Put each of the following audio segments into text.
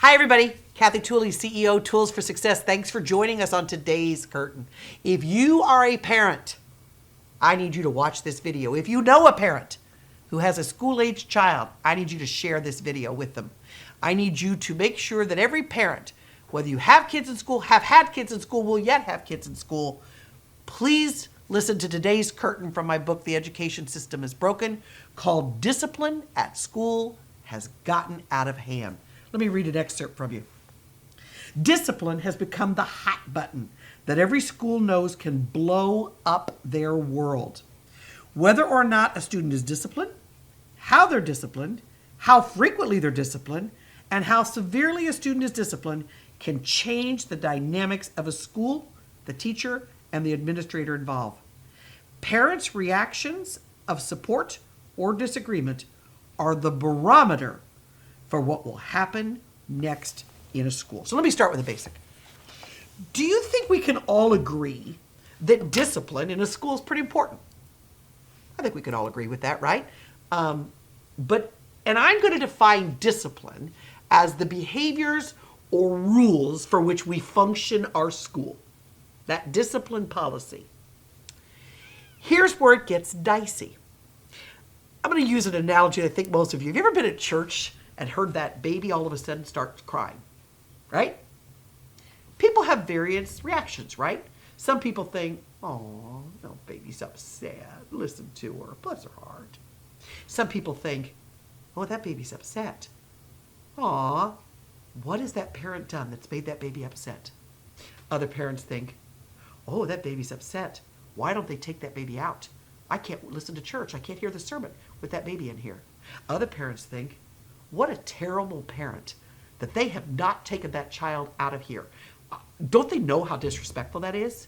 Hi, everybody. Kathy Tooley, CEO, Tools for Success. Thanks for joining us on today's Curtain. If you are a parent, I need you to watch this video. If you know a parent who has a school-aged child, I need you to share this video with them. I need you to make sure that every parent, whether you have kids in school, have had kids in school, will yet have kids in school, please listen to today's Curtain from my book, The Education System is Broken, called Discipline at School Has Gotten Out of Hand. Let me read an excerpt from you. Discipline has become the hot button that every school knows can blow up their world. Whether or not a student is disciplined, how they're disciplined, how frequently they're disciplined, and how severely a student is disciplined can change the dynamics of a school, the teacher, and the administrator involved. Parents' reactions of support or disagreement are the barometer for what will happen next in a school. So let me start with the basic. Do you think we can all agree that discipline in a school is pretty important? I think we can all agree with that, right? And I'm going to define discipline as the behaviors or rules for which we function our school. That discipline policy. Here's where it gets dicey. I'm going to use an analogy I think most of you. Have you ever been at church and heard that baby all of a sudden start crying, right? People have various reactions, right? Some people think, oh, no, baby's upset. Listen to her. Bless her heart. Some people think, oh, that baby's upset. Aw, what has that parent done that's made that baby upset? Other parents think, oh, that baby's upset. Why don't they take that baby out? I can't listen to church. I can't hear the sermon with that baby in here. Other parents think, what a terrible parent that they have not taken that child out of here. Don't they know how disrespectful that is?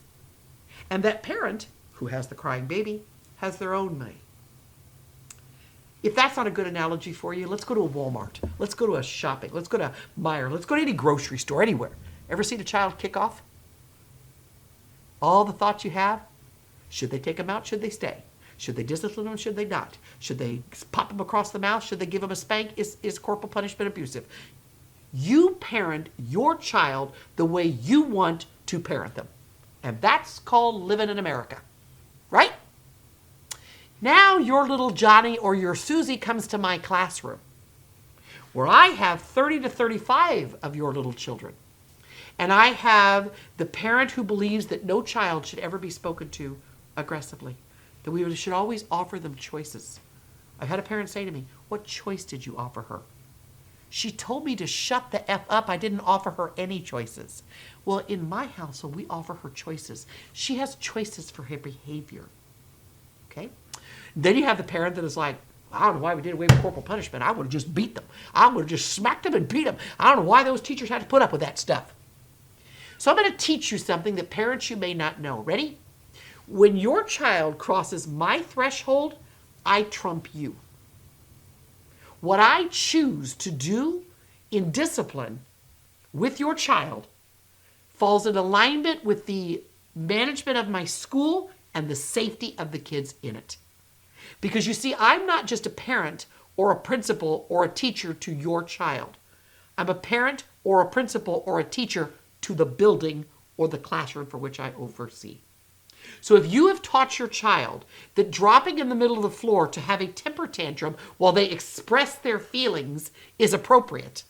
And that parent who has the crying baby has their own money. If that's not a good analogy for you, let's go to a Walmart. Let's go to a shopping. Let's go to Meijer. Let's go to any grocery store, anywhere. Ever seen a child kick off? All the thoughts you have, should they take them out? Should they stay? Should they discipline them? Should they not? Should they pop them across the mouth? Should they give them a spank? Is corporal punishment abusive? You parent your child the way you want to parent them. And that's called living in America, right? Now your little Johnny or your Susie comes to my classroom where I have 30 to 35 of your little children. And I have the parent who believes that no child should ever be spoken to aggressively, that we should always offer them choices. I've had a parent say to me, what choice did you offer her? She told me to shut the F up. I didn't offer her any choices. Well, in my household, we offer her choices. She has choices for her behavior. Okay? Then you have the parent that is like, I don't know why we did away with corporal punishment. I would have just beat them. I would have just smacked them and beat them. I don't know why those teachers had to put up with that stuff. So I'm going to teach you something that parents you may not know. Ready? When your child crosses my threshold, I trump you. What I choose to do in discipline with your child falls in alignment with the management of my school and the safety of the kids in it. Because you see, I'm not just a parent or a principal or a teacher to your child. I'm a parent or a principal or a teacher to the building or the classroom for which I oversee. So if you have taught your child that dropping in the middle of the floor to have a temper tantrum while they express their feelings is appropriate,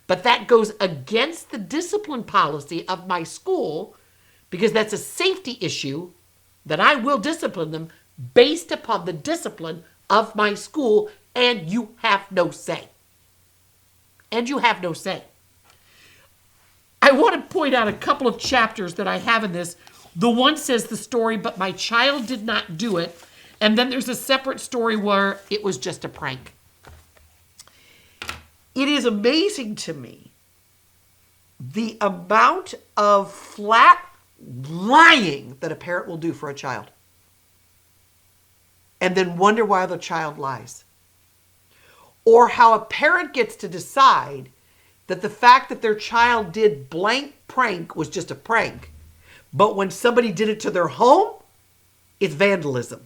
but that goes against the discipline policy of my school because that's a safety issue, then I will discipline them based upon the discipline of my school, and you have no say. And you have no say. I want to point out a couple of chapters that I have in this. The one says the story, but my child did not do it. And then there's a separate story where it was just a prank. It is amazing to me the amount of flat lying that a parent will do for a child. And then wonder why the child lies. Or how a parent gets to decide that the fact that their child did blank prank was just a prank. But when somebody did it to their home, it's vandalism.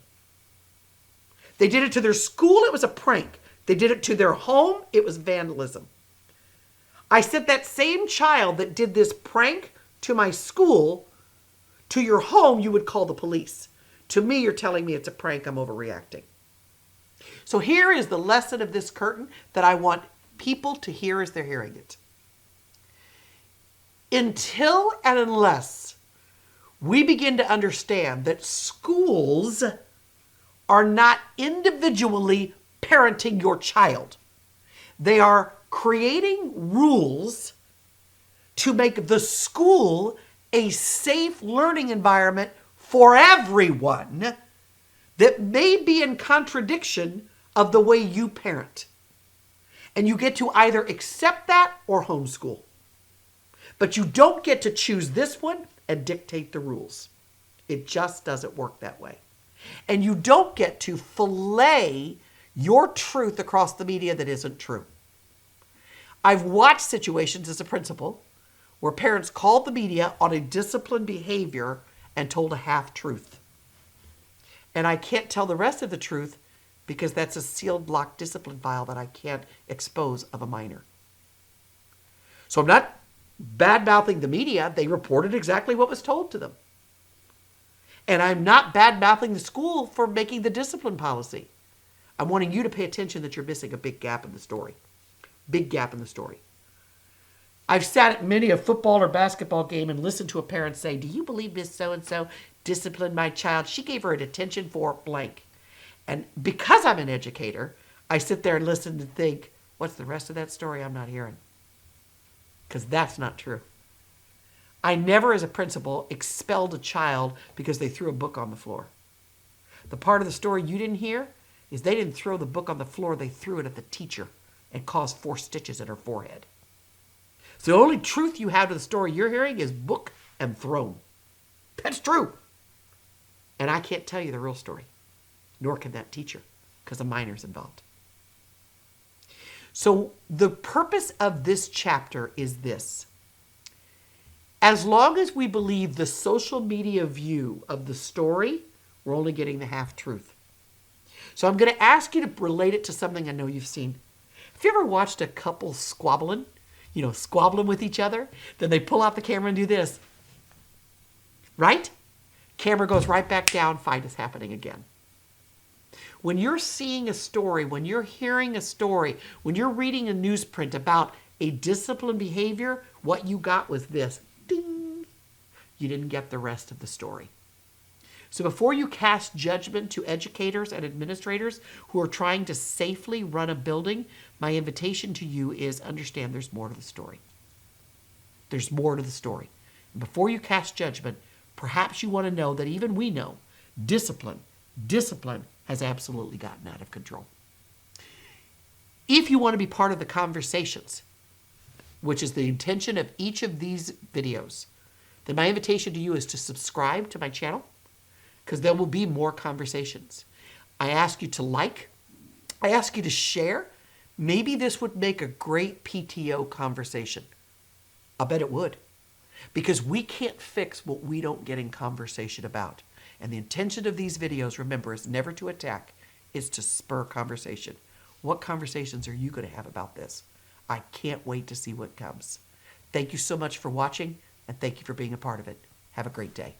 They did it to their school, it was a prank. They did it to their home, it was vandalism. I said that same child that did this prank to my school, to your home, you would call the police. To me, you're telling me it's a prank, I'm overreacting. So here is the lesson of this curtain that I want people to hear as they're hearing it. Until and unless we begin to understand that schools are not individually parenting your child, they are creating rules to make the school a safe learning environment for everyone that may be in contradiction of the way you parent. And you get to either accept that or homeschool. But you don't get to choose this one and dictate the rules. It just doesn't work that way. And you don't get to fillet your truth across the media that isn't true. I've watched situations as a principal where parents called the media on a disciplined behavior and told a half-truth. And I can't tell the rest of the truth because that's a sealed, locked discipline file that I can't expose of a minor. So I'm not bad-mouthing the media. They reported exactly what was told to them. And I'm not bad-mouthing the school for making the discipline policy. I'm wanting you to pay attention that you're missing a big gap in the story. Big gap in the story. I've sat at many a football or basketball game and listened to a parent say, "Do you believe Miss So-and-so disciplined my child? She gave her a detention for blank." And because I'm an educator, I sit there and listen and think, what's the rest of that story I'm not hearing? Because that's not true. I never, as a principal, expelled a child because they threw a book on the floor. The part of the story you didn't hear is they didn't throw the book on the floor, they threw it at the teacher and caused 4 stitches in her forehead. So the only truth you have to the story you're hearing is book and thrown. That's true. And I can't tell you the real story, nor can that teacher, because a minor's involved. So the purpose of this chapter is this. As long as we believe the social media view of the story, we're only getting the half-truth. So I'm going to ask you to relate it to something I know you've seen. Have you ever watched a couple squabbling? Squabbling with each other? Then they pull out the camera and do this. Right? Camera goes right back down, fight is happening again. When you're seeing a story, when you're hearing a story, when you're reading a newsprint about a disciplined behavior, what you got was this. Ding! You didn't get the rest of the story. So before you cast judgment to educators and administrators who are trying to safely run a building, my invitation to you is understand there's more to the story. There's more to the story. And before you cast judgment, perhaps you want to know that even we know discipline has absolutely gotten out of control. If you want to be part of the conversations, which is the intention of each of these videos, then my invitation to you is to subscribe to my channel, because there will be more conversations. I ask you to like. I ask you to share. Maybe this would make a great PTO conversation. I bet it would. Because we can't fix what we don't get in conversation about. And the intention of these videos, remember, is never to attack. It's to spur conversation. What conversations are you going to have about this? I can't wait to see what comes. Thank you so much for watching, and thank you for being a part of it. Have a great day.